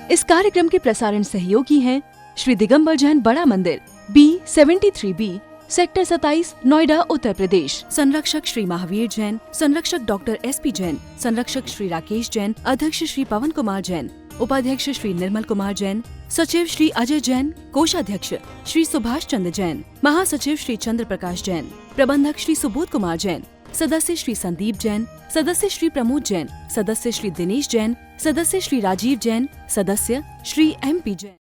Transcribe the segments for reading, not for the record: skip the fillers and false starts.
इस कार्यक्रम के प्रसारण सहयोगी हैं श्री दिगंबर जैन बड़ा मंदिर, B73B, सेक्टर 27, नोएडा, उत्तर प्रदेश। संरक्षक श्री महावीर जैन, संरक्षक डॉक्टर SP जैन, संरक्षक श्री राकेश जैन, अध्यक्ष श्री पवन कुमार जैन, उपाध्यक्ष श्री निर्मल कुमार जैन, सचिव श्री अजय जैन, कोषाध्यक्ष श्री सुभाष चंद्र जैन, महासचिव श्री चंद्र प्रकाश जैन, प्रबंधक श्री सुबोध कुमार जैन, सदस्य श्री संदीप जैन, सदस्य श्री प्रमोद जैन, सदस्य श्री दिनेश जैन, सदस्य श्री राजीव जैन, सदस्य श्री MP जैन।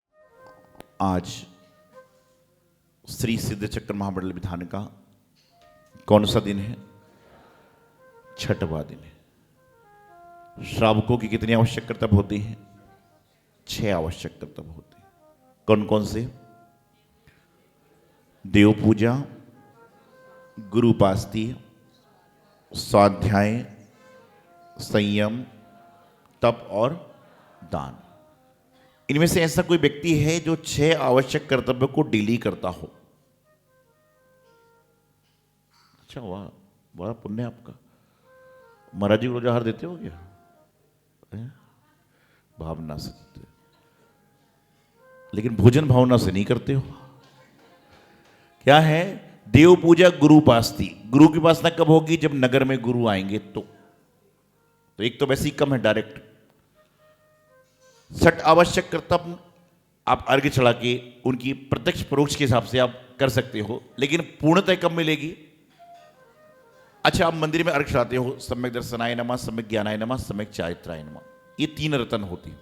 आज श्री सिद्ध चक्र महामंडल विधान का कौन सा दिन है? छठवां दिन है। श्रावकों की कितनी आवश्यक कर्तव्य होते हैं? 6 आवश्यक कर्तव्य होते हैं। कौन कौन से? देव पूजा, गुरु उपास्ति, स्वाध्याय, संयम, तप और दान। इनमें से ऐसा कोई व्यक्ति है जो 6 आवश्यक कर्तव्यों को डेली करता हो? अच्छा, वाह, बड़ा पुण्य आपका। महाराज जी रोजा हार देते हो क्या? भावना से देते, लेकिन भोजन भावना से नहीं करते हो। क्या है? देव पूजा, गुरु उपास्ति। गुरु की उपासना कब होगी? जब नगर में गुरु आएंगे तो एक तो वैसे ही कम है डायरेक्ट। 6 आवश्यक कर्तव्य आप अर्घ्य चढ़ा के उनकी प्रत्यक्ष परोक्ष के हिसाब से आप कर सकते हो, लेकिन पूर्णतः कब मिलेगी? अच्छा, आप मंदिर में अर्घ्य चढ़ाते हो, सम्यक दर्शनाय नमः, सम्यक ज्ञानाय नमः, सम्यक चारित्राय नमः। ये 3 रतन होते हैं।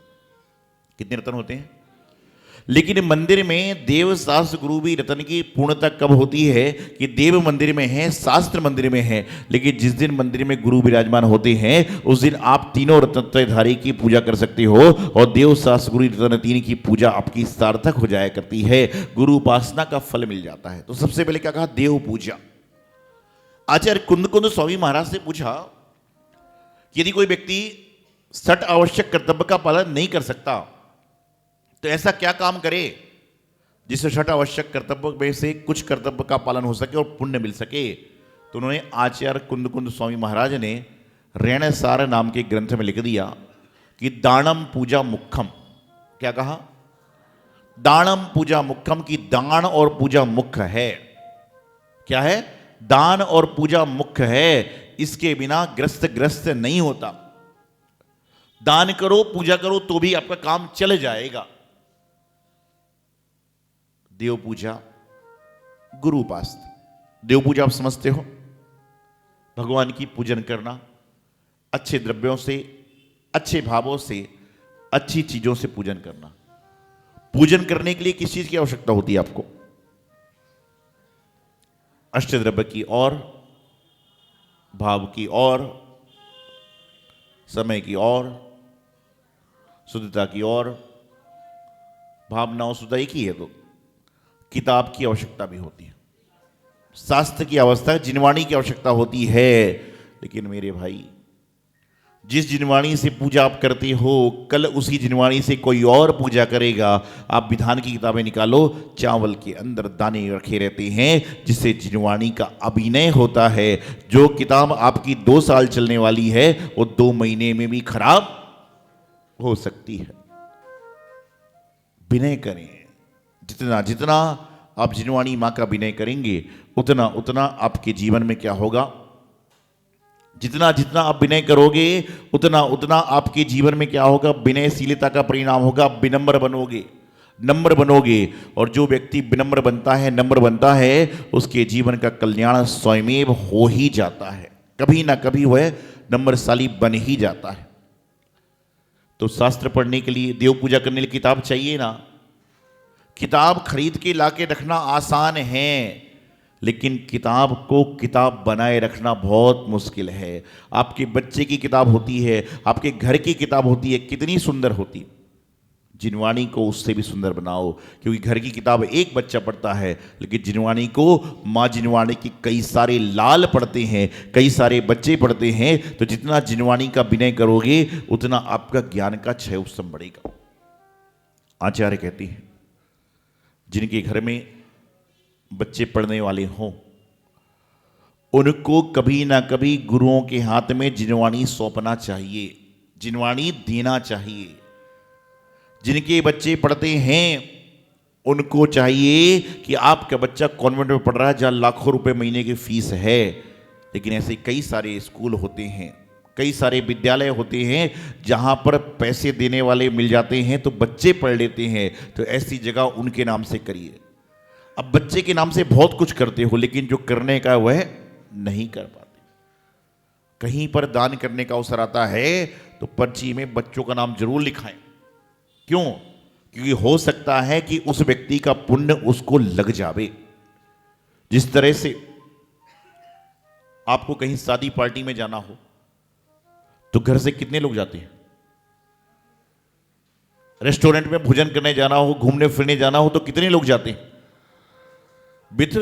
कितने रतन होते हैं? लेकिन मंदिर में देव शास्त्र गुरु भी रतन की पूर्णता कब होती है? कि देव मंदिर में है, शास्त्र मंदिर में है, लेकिन जिस दिन मंदिर में गुरु विराजमान होते हैं उस दिन आप तीनों रत्नत्रयधारी की पूजा कर सकते हो और देव शास्त्र गुरु रतन 3 की पूजा आपकी सार्थक हो जाया करती है। गुरु उपासना का फल मिल जाता है। तो सबसे पहले क्या कहा? देव पूजा। आचार्य कुंद स्वामी महाराज से पूछा कि यदि कोई व्यक्ति 6 आवश्यक कर्तव्य का पालन नहीं कर सकता तो ऐसा क्या काम करे जिससे 6 आवश्यक कर्तव्य में से कुछ कर्तव्य का पालन हो सके और पुण्य मिल सके? तो उन्होंने आचार्य कुंद स्वामी महाराज ने रेणसार नाम के ग्रंथ में लिख दिया कि दानम पूजा मुख्यम। क्या कहा? दानम पूजा मुख्यम, की दान और पूजा मुख्य है। क्या है? दान और पूजा मुख्य है। इसके बिना ग्रस्त नहीं होता। दान करो, पूजा करो तो भी आपका काम चल जाएगा। देव पूजा, गुरु उपासना। देव पूजा आप समझते हो? भगवान की पूजन करना, अच्छे द्रव्यों से, अच्छे भावों से, अच्छी चीजों से पूजन करना। पूजन करने के लिए किस चीज की आवश्यकता होती है आपको? अष्टद्रव्य की और, भाव की और, समय की और, शुद्धता की और। भावना और शुद्धता एक ही है। तो किताब की आवश्यकता भी होती है, शास्त्र की आवश्यकता, जिनवाणी की आवश्यकता होती है। लेकिन मेरे भाई, जिस जिनवाणी से पूजा आप करते हो, कल उसी जिनवाणी से कोई और पूजा करेगा। आप विधान की किताबें निकालो, चावल के अंदर दाने रखे रहते हैं जिससे जिनवाणी का अभिनय होता है। जो किताब आपकी 2 साल चलने वाली है वो 2 महीने में भी खराब हो सकती है। विनय करें। जितना जितना आप जिनवाणी मां का विनय करेंगे उतना उतना आपके जीवन में क्या होगा? जितना जितना आप विनय करोगे उतना उतना आपके जीवन में क्या होगा? विनयशीलता का परिणाम होगा। आप विनम्र बनोगे, नम्र बनोगे। और जो व्यक्ति विनम्र बनता है, नम्र बनता है, उसके जीवन का कल्याण स्वयमेव हो ही जाता है। कभी ना कभी वह नम्रशाली बन ही जाता है। तो शास्त्र पढ़ने के लिए, देव पूजा करने के लिए किताब चाहिए ना। किताब खरीद के लाके रखना आसान है, लेकिन किताब को किताब बनाए रखना बहुत मुश्किल है। आपके बच्चे की किताब होती है, आपके घर की किताब होती है, कितनी सुंदर होती। जिनवाणी को उससे भी सुंदर बनाओ, क्योंकि घर की किताब एक बच्चा पढ़ता है, लेकिन जिनवाणी को माँ जिनवाणी की कई सारे लाल पढ़ते हैं, कई सारे बच्चे पढ़ते हैं। तो जितना जिनवाणी का विनय करोगे उतना आपका ज्ञान का क्षय उत्सव बढ़ेगा। आचार्य कहते हैं जिनके घर में बच्चे पढ़ने वाले हों उनको कभी ना कभी गुरुओं के हाथ में जिनवाणी सौंपना चाहिए, जिनवाणी देना चाहिए। जिनके बच्चे पढ़ते हैं उनको चाहिए कि आपका बच्चा कॉन्वेंट में पढ़ रहा है जहां लाखों रुपए महीने की फीस है, लेकिन ऐसे कई सारे स्कूल होते हैं, कई सारे विद्यालय होते हैं जहां पर पैसे देने वाले मिल जाते हैं तो बच्चे पढ़ लेते हैं। तो ऐसी जगह उनके नाम से करिए। अब बच्चे के नाम से बहुत कुछ करते हो, लेकिन जो करने का वह नहीं कर पाते। कहीं पर दान करने का अवसर आता है तो पर्ची में बच्चों का नाम जरूर लिखाएं। क्यों? क्योंकि हो सकता है कि उस व्यक्ति का पुण्य उसको लग जावे। जिस तरह से आपको कहीं शादी पार्टी में जाना हो तो घर से कितने लोग जाते हैं? रेस्टोरेंट में भोजन करने जाना हो, घूमने फिरने जाना हो तो कितने लोग जाते हैं? With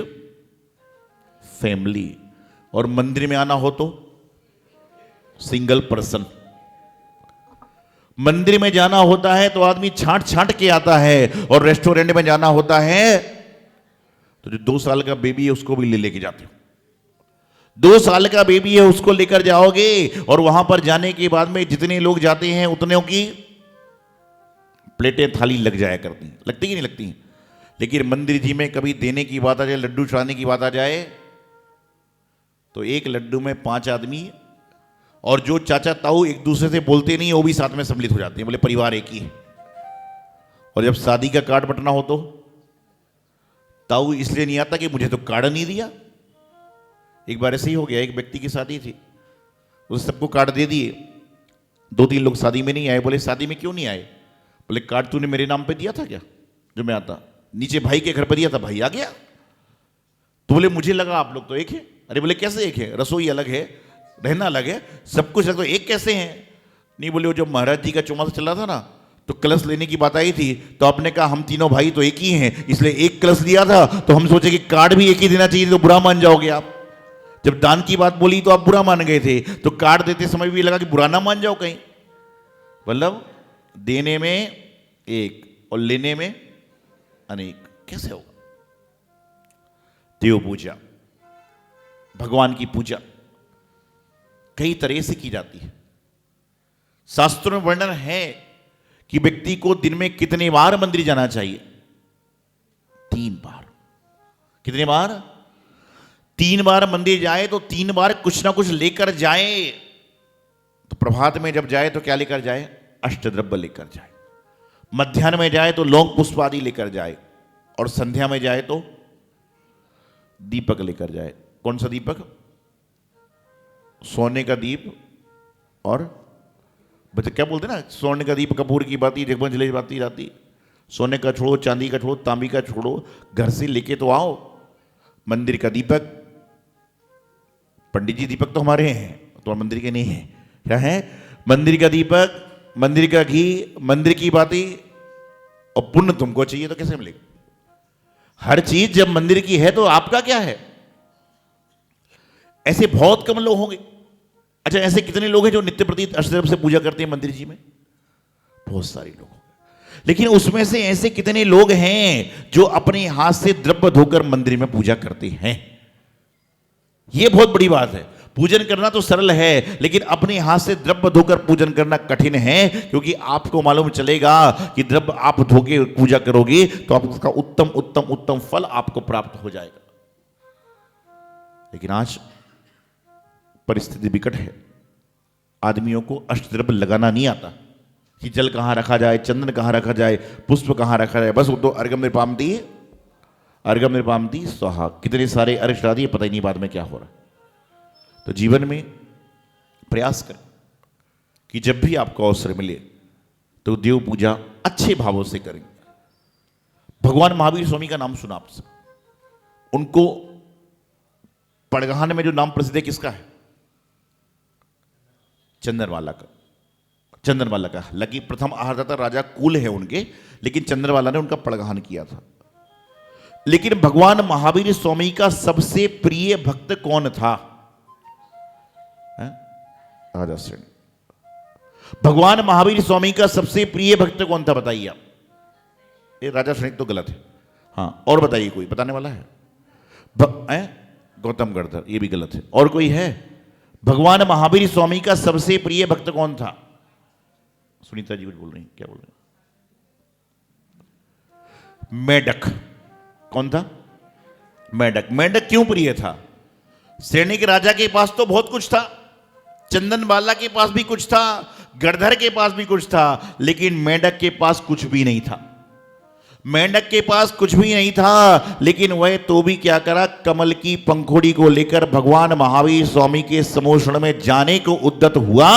family. और मंदिर में आना हो तो सिंगल पर्सन। मंदिर में जाना होता है तो आदमी छांट छांट के आता है, और रेस्टोरेंट में जाना होता है तो जो 2 साल का बेबी है उसको भी लेके जाते हो। 2 साल का बेबी है उसको लेकर जाओगे, और वहां पर जाने के बाद में जितने लोग जाते हैं उतने की प्लेटें थाली लग जाया करती हैं। लगती कि नहीं लगती हैं? लेकिन मंदिर जी में कभी देने की बात आ जाए, लड्डू चढ़ाने की बात आ जाए तो एक लड्डू में 5 आदमी, और जो चाचा ताऊ एक दूसरे से बोलते नहीं वो भी साथ में सम्मिलित हो जाते हैं, बोले परिवार एक ही है। और जब शादी का कार्ड बंटना हो तो ताऊ इसलिए नहीं आता कि मुझे तो कार्ड नहीं दिया। एक बार ऐसे ही हो गया, एक व्यक्ति की शादी थी, उसे सबको कार्ड दे दिए, 2-3 लोग शादी में नहीं आए। बोले शादी में क्यों नहीं आए? बोले कार्ड तूने मेरे नाम पे दिया था क्या जो मैं आता? नीचे भाई के घर पर दिया था, भाई आ गया। तो बोले मुझे लगा आप लोग तो एक है। अरे बोले कैसे एक है? रसोई अलग है, रहना अलग है, सब कुछ अलग, तो एक कैसे हैं? नहीं बोले वो जो महाराज जी का चौमासा चल रहा था ना तो कलश लेने की बात आई थी, तो आपने कहा हम तीनों भाई तो एक ही हैं, इसलिए एक कलश लिया था, तो हम सोचे कि कार्ड भी एक ही देना चाहिए, तो बुरा मान जाओगे आप। जब दान की बात बोली तो आप बुरा मान गए थे, तो कार्ड देते समय भी लगा कि बुरा ना मान जाओ कहीं। मतलब देने में एक और लेने में अनेक, कैसे होगा? देव पूजा, भगवान की पूजा कई तरह से की जाती है। शास्त्रों में वर्णन है कि व्यक्ति को दिन में कितने बार मंदिर जाना चाहिए? 3 बार। कितने बार? 3 बार मंदिर जाए तो 3 बार कुछ ना कुछ लेकर जाए। तो प्रभात में जब जाए तो क्या लेकर जाए? अष्टद्रव्य लेकर जाए। मध्याह्न में जाए तो लौंग पुष्प आदि लेकर जाए, और संध्या में जाए तो दीपक लेकर जाए। कौन सा दीपक? सोने का दीप, और बच्चे क्या बोलते ना, सोने का दीप कपूर की बाती जगमग जले बाती जाती। सोने का छोड़ो, चांदी का छोड़ो, तांबी का छोड़ो, घर से लेके तो आओ मंदिर का दीपक। पंडित जी दीपक तो हमारे हैं, तो मंदिर के नहीं है। क्या है? मंदिर का दीपक, मंदिर का घी, मंदिर की बाती, और पुण्य तुमको चाहिए तो कैसे मिलेगा? हर चीज जब मंदिर की है तो आपका क्या है? ऐसे बहुत कम लोग होंगे। अच्छा, ऐसे कितने लोग हैं जो नित्य प्रति अष्टद्रव्य से पूजा करते हैं मंदिर जी में? बहुत सारे लोग होंगे। लेकिन उसमें से ऐसे कितने लोग हैं जो अपने हाथ से द्रव्य धोकर मंदिर में पूजा करते हैं? यह बहुत बड़ी बात है। पूजन करना तो सरल है, लेकिन अपने हाथ से द्रव्य धोकर पूजन करना कठिन है, क्योंकि आपको मालूम चलेगा कि द्रव्य आप धोके पूजा करोगे तो आप उसका उत्तम उत्तम उत्तम फल आपको प्राप्त हो जाएगा। लेकिन आज परिस्थिति विकट है, आदमियों को अष्टद्रव्य लगाना नहीं आता कि जल कहां रखा जाए, चंदन कहां रखा जाए, पुष्प कहां रखा जाए। बस वो तो अर्घ्यम निर्पामती स्वाहा, कितने सारे अर्घ चढ़ा दिए, पता ही नहीं बाद में क्या हो रहा। तो जीवन में प्रयास करें कि जब भी आपको अवसर मिले तो देव पूजा अच्छे भावों से करें। भगवान महावीर स्वामी का नाम सुना आपसे, उनको पड़गहान में जो नाम प्रसिद्ध है किसका है? चंद्रवाला का। चंद्रवाला का, हालांकि प्रथम आहारदाता राजा कुल है उनके, लेकिन चंद्रवाला ने उनका पड़गहान किया था। लेकिन भगवान महावीर स्वामी का सबसे प्रिय भक्त कौन था? राजा श्रेणी। भगवान महावीर स्वामी का सबसे प्रिय भक्त कौन था बताइए आप? ये राजा श्रेणी तो गलत है। हाँ, और बताइए, कोई बताने वाला है? गौतम गणधर, ये भी गलत है। और कोई है? भगवान महावीर स्वामी का सबसे प्रिय भक्त कौन था? सुनीता जी कुछ बोल रही हैं, क्या बोल रहे हैं? मेढक। कौन था? मेढक। मेढक क्यों प्रिय था? श्रेणी के राजा के पास तो बहुत कुछ था, चंदन बाला के पास भी कुछ था, गणधर के पास भी कुछ था, लेकिन मेढक के पास कुछ भी नहीं था। मेंढक के पास कुछ भी नहीं था, लेकिन वह तो भी क्या करा, कमल की पंखुड़ी को लेकर भगवान महावीर स्वामी के समोषण में जाने को उद्यत हुआ,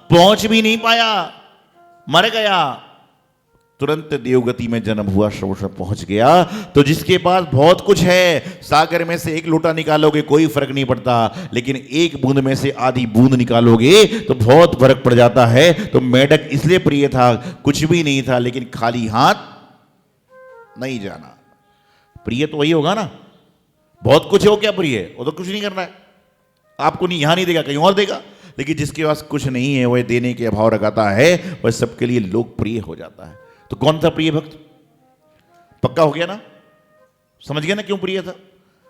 पहुंच भी नहीं पाया, मर गया। तुरंत देवगति में जन्म हुआ, समोषण पहुंच गया। तो जिसके पास बहुत कुछ है, सागर में से एक लोटा निकालोगे कोई फर्क नहीं पड़ता, लेकिन एक बूंद में से आधी बूंद निकालोगे तो बहुत फर्क पड़ जाता है। तो मेढक इसलिए प्रिय था, कुछ भी नहीं था, लेकिन खाली हाथ नहीं जाना। प्रिय तो वही होगा ना, बहुत कुछ है वो क्या प्रिय है? वो तो कुछ नहीं करना है, आपको नहीं, यहां नहीं देगा, कहीं और देगा। लेकिन जिसके पास कुछ नहीं है, वह देने के अभाव रखाता है, वह सबके लिए लोकप्रिय हो जाता है। तो कौन था प्रिय भक्त? पक्का हो गया ना, समझ गया ना क्यों प्रिय था?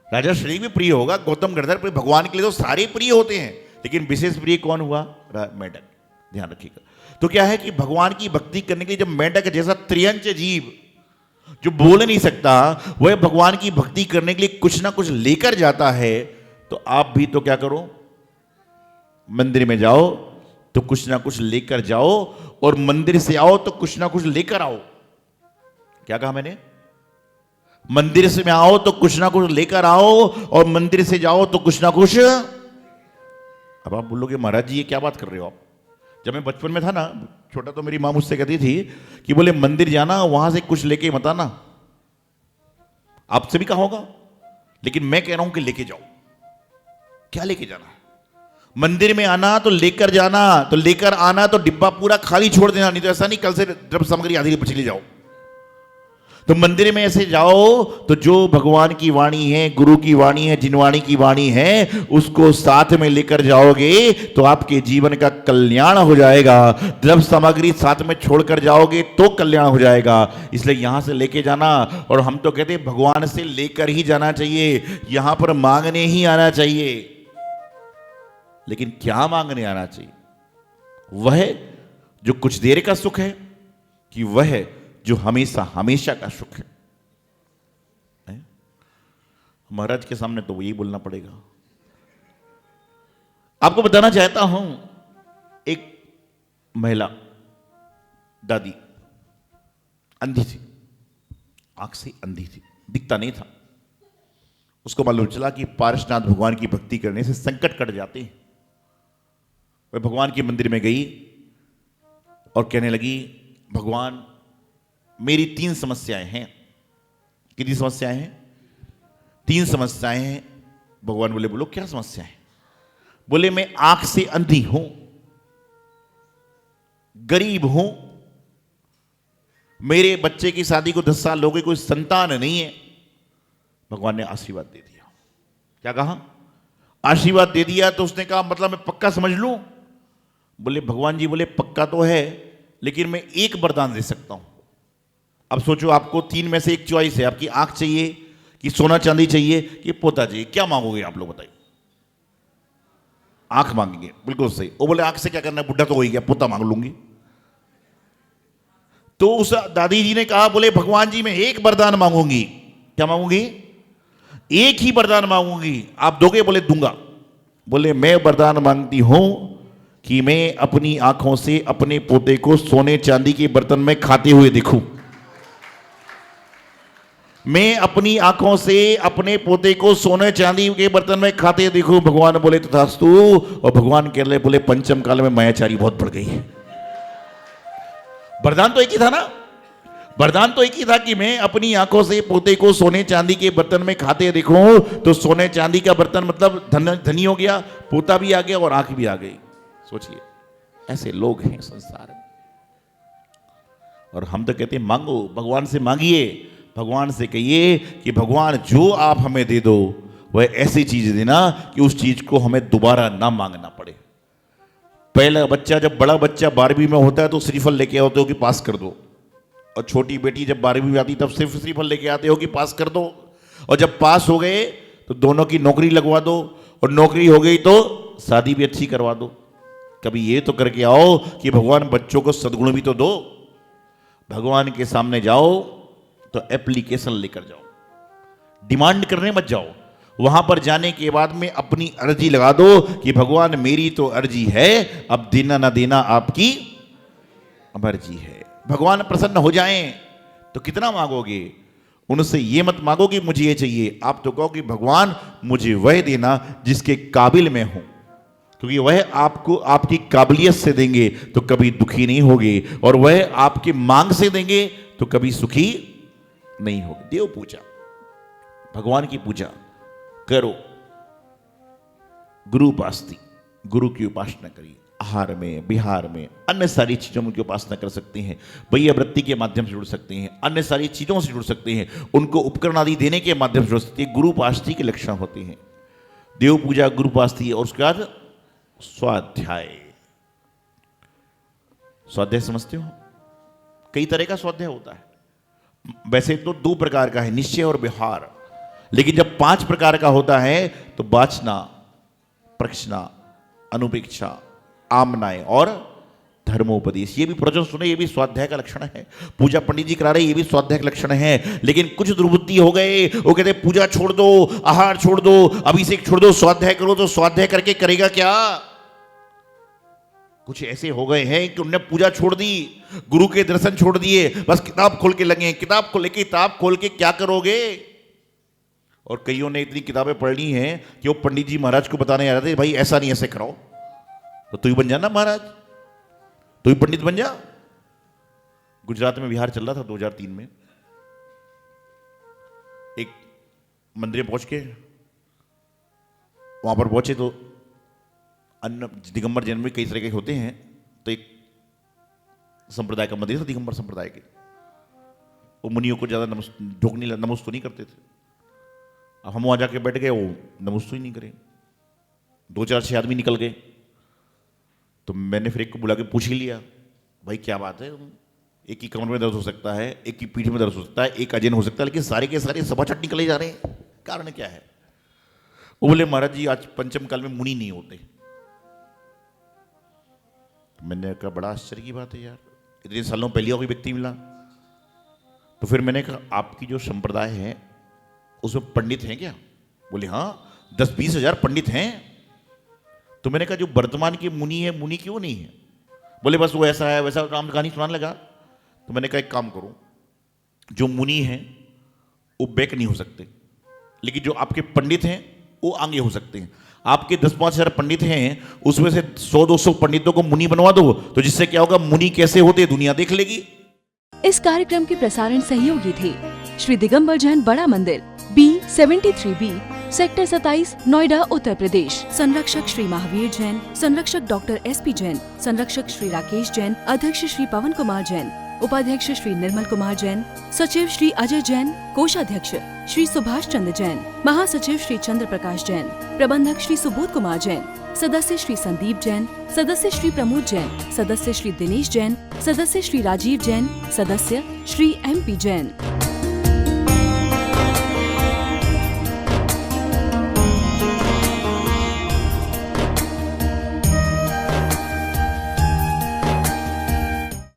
राजा श्री भी प्रिय होगा, गौतम गणधर प्रिय, भगवान के लिए तो सारे प्रिय होते हैं, लेकिन विशेष प्रिय कौन हुआ? मेढक। ध्यान रखिएगा। तो क्या है कि भगवान की भक्ति करने के लिए जब मेढक जैसा त्रियंच जीव जो बोल नहीं सकता, वह भगवान की भक्ति करने के लिए कुछ ना कुछ लेकर जाता है, तो आप भी तो क्या करो, मंदिर में जाओ तो कुछ ना कुछ लेकर जाओ, और मंदिर से आओ तो कुछ ना कुछ लेकर आओ। क्या कहा मैंने? मंदिर से में आओ तो कुछ ना कुछ लेकर आओ, और मंदिर से जाओ तो कुछ ना कुछ। अब आप बोलोगे महाराज जी ये क्या बात कर रहे हो आप? जब मैं बचपन में था ना, छोटा, तो मेरी मां मुझसे कहती थी कि बोले मंदिर जाना, वहां से कुछ लेके मत आना। आपसे भी कहा होगा, लेकिन मैं कह रहा हूं कि लेके जाओ। क्या लेके जाना? मंदिर में आना तो लेकर जाना, तो लेकर आना तो डिब्बा पूरा खाली छोड़ देना, नहीं तो ऐसा नहीं कल से द्रव्य सामग्री आधी पछली जाओ। तो मंदिर में ऐसे जाओ तो जो भगवान की वाणी है, गुरु की वाणी है, जिनवाणी की वाणी है, उसको साथ में लेकर जाओगे तो आपके जीवन का कल्याण हो जाएगा। द्रव्य सामग्री साथ में छोड़कर जाओगे तो कल्याण हो जाएगा। इसलिए यहां से लेके जाना, और हम तो कहते हैं भगवान से लेकर ही जाना चाहिए, यहां पर मांगने ही आना चाहिए। लेकिन क्या मांगने आना चाहिए? वह जो कुछ देर का सुख है, कि वह जो हमेशा हमेशा का सुख है? महाराज के सामने तो यही बोलना पड़ेगा। आपको बताना चाहता हूं, एक महिला दादी अंधी थी, आंख से अंधी थी, दिखता नहीं था। उसको मालूम चला कि पारसनाथ भगवान की भक्ति करने से संकट कट जाते हैं। वह भगवान के मंदिर में गई और कहने लगी, भगवान मेरी 3 समस्याएं हैं। कितनी समस्याएं हैं? 3 समस्याएं हैं। भगवान बोले, बोलो क्या समस्या है? बोले, मैं आंख से अंधी हूं, गरीब हूं, मेरे बच्चे की शादी को 10 साल हो गए, कोई संतान नहीं है। भगवान ने आशीर्वाद दे दिया। क्या कहा? आशीर्वाद दे दिया। तो उसने कहा मतलब मैं पक्का समझ लूं? बोले, भगवान जी बोले पक्का तो है, लेकिन मैं एक वरदान दे सकता हूं। अब सोचो, आपको 3 में से एक चॉइस है, आपकी आंख चाहिए कि सोना चांदी चाहिए कि पोता चाहिए, क्या मांगोगे आप लोग बताइए? आंख मांगेंगे, बिल्कुल सही। वो बोले आंख से क्या करना है, बुढ़ा तो हो ही गया, पोता मांग लूंगी। तो उस दादी जी ने कहा, बोले भगवान जी मैं एक वरदान मांगूंगी। क्या मांगूंगी? एक ही वरदान मांगूंगी, आप दोगे? बोले दूंगा। बोले मैं वरदान मांगती हूं कि मैं अपनी आंखों से अपने पोते को सोने चांदी के बर्तन में खाते हुए देखूं। मैं अपनी आंखों से अपने पोते को सोने चांदी के बर्तन में खाते देखूं। भगवान बोले तथास्तु। और भगवान कह रहे, बोले पंचम काल में मायाचारी बहुत बढ़ गई है। वरदान तो एक ही था ना, वरदान तो एक ही था कि मैं अपनी आंखों से पोते को सोने चांदी के बर्तन में खाते देखूं। तो सोने चांदी का बर्तन मतलब धनी हो गया, पोता भी आ गया और आंख भी आ गई। सोचिए, ऐसे लोग हैं संसार में। और हम तो कहते हैं मांगो, भगवान से मांगिए, भगवान से कहिए कि भगवान जो आप हमें दे दो वह ऐसी चीज देना कि उस चीज को हमें दोबारा ना मांगना पड़े। पहला बच्चा, जब बड़ा बच्चा 12वीं में होता है तो श्रीफल लेके आते हो कि पास कर दो, और छोटी बेटी जब 12वीं में आती तब सिर्फ श्रीफल लेके आते हो कि पास कर दो। और जब पास हो गए तो दोनों की नौकरी लगवा दो, और नौकरी हो गई तो शादी भी अच्छी करवा दो। कभी ये तो करके आओ कि भगवान बच्चों को सद्गुण भी तो दो। भगवान के सामने जाओ तो एप्लीकेशन लेकर जाओ, डिमांड करने मत जाओ। वहां पर जाने के बाद में अपनी अर्जी लगा दो कि भगवान मेरी तो अर्जी है, अब देना ना देना आपकी मर्जी है। भगवान प्रसन्न हो जाएं तो कितना मांगोगे? उनसे ये मत मांगो कि मुझे ये चाहिए, आप तो कहो कि भगवान मुझे वह देना जिसके काबिल मैं हूं, क्योंकि वह आपको आपकी काबिलियत से देंगे तो कभी दुखी नहीं होगे, और वह आपकी मांग से देंगे तो कभी सुखी नहीं होगे। देव पूजा, भगवान की पूजा करो, गुरु उपासती, गुरु की उपासना करिए। आहार में, विहार में, अन्य सारी चीजों में उनकी उपासना कर सकते हैं। भैया वृत्ति के माध्यम से जुड़ सकते हैं, अन्य सारी चीजों से जुड़ सकते हैं, उनको उपकरण आदि देने के माध्यम से जुड़ सकते हैं। गुरु उपासती के लक्षण होते हैं, देव पूजा, गुरु उपासती, और उसके बाद स्वाध्याय। स्वाध्याय समझते हो? कई तरह का स्वाध्याय होता है। वैसे तो 2 प्रकार का है, निश्चय और विहार, लेकिन जब 5 प्रकार का होता है तो वाचना, प्रक्षना, अनुपेक्षा, आमनाएं और धर्मोपदेश। ये भी प्रवचन सुने, ये भी स्वाध्याय का लक्षण है। पूजा पंडित जी करा रहे, ये भी स्वाध्याय का लक्षण है। लेकिन कुछ दुर्बुद्धि हो गए, वो कहते हैं पूजा छोड़ दो, आहार छोड़ दो, अभिषेक छोड़ दो, स्वाध्याय करो। तो स्वाध्याय करके करेगा क्या? कुछ ऐसे हो गए हैं कि उन्होंने पूजा छोड़ दी, गुरु के दर्शन छोड़ दिए, बस किताब खोल के लगे। किताब खोल के क्या करोगे? और कईयों ने इतनी किताबें पढ़ ली हैं कि वो पंडित जी महाराज को बताने आ रहे थे, भाई ऐसा नहीं, ऐसे कराओ। तो तू ही बन जाना महाराज, तू ही पंडित बन जा। गुजरात में विहार चल रहा था 2003 में। एक मंदिर में पहुंच के वहां पर पहुंचे तो अन्य दिगंबर जैन में कई तरह के होते हैं, तो एक संप्रदाय का मंदिर था, दिगंबर संप्रदाय के। वो मुनियों को ज्यादा नमस्ते नहीं करते थे। अब हम वहां जाके बैठ गए, वो नमस्ते ही नहीं करे। 2-4-6 आदमी निकल गए। तो मैंने फिर एक को बुला के पूछ ही लिया, भाई क्या बात है? एक की कमर में दर्द हो सकता है, एक की पीठ में दर्द हो सकता है, एक अजयन हो सकता है, लेकिन सारे के सारे सभाचट निकले जा रहे हैं, कारण क्या है? वो बोले महाराज जी आज पंचम काल में मुनि नहीं होते। मैंने कहा बड़ा आश्चर्य की बात है यार, इतने सालों पहले कोई व्यक्ति मिला। तो फिर मैंने कहा आपकी जो संप्रदाय है उसमें पंडित हैं क्या? बोले हाँ 10-20 हजार पंडित हैं। तो मैंने कहा जो वर्तमान के मुनि है, मुनि क्यों नहीं है? बोले बस वो ऐसा है वैसा, राम कहानी सुनाने लगा। तो मैंने कहा एक काम करो, जो मुनि हैं वो बैक नहीं हो सकते, लेकिन जो आपके पंडित हैं वो आगे हो सकते हैं। आपके 10-5 हजार पंडित हैं, उसमें से 100-200 पंडितों को मुनि बनवा दो, तो जिससे क्या होगा, मुनि कैसे होते दुनिया देख लेगी। इस कार्यक्रम के प्रसारण सहयोगी थे श्री दिगंबर जैन बड़ा मंदिर, B73B, सेक्टर 27, नोएडा, उत्तर प्रदेश। संरक्षक श्री महावीर जैन, संरक्षक डॉक्टर SP जैन, संरक्षक श्री राकेश जैन, अध्यक्ष श्री पवन कुमार जैन, उपाध्यक्ष श्री निर्मल कुमार जैन, सचिव श्री अजय जैन, कोषाध्यक्ष श्री सुभाष चंद्र जैन, महासचिव श्री चंद्र प्रकाश जैन, प्रबंधक श्री सुबोध कुमार जैन, सदस्य श्री संदीप जैन, सदस्य श्री प्रमोद जैन, सदस्य श्री दिनेश जैन, सदस्य श्री राजीव जैन, सदस्य श्री MP जैन।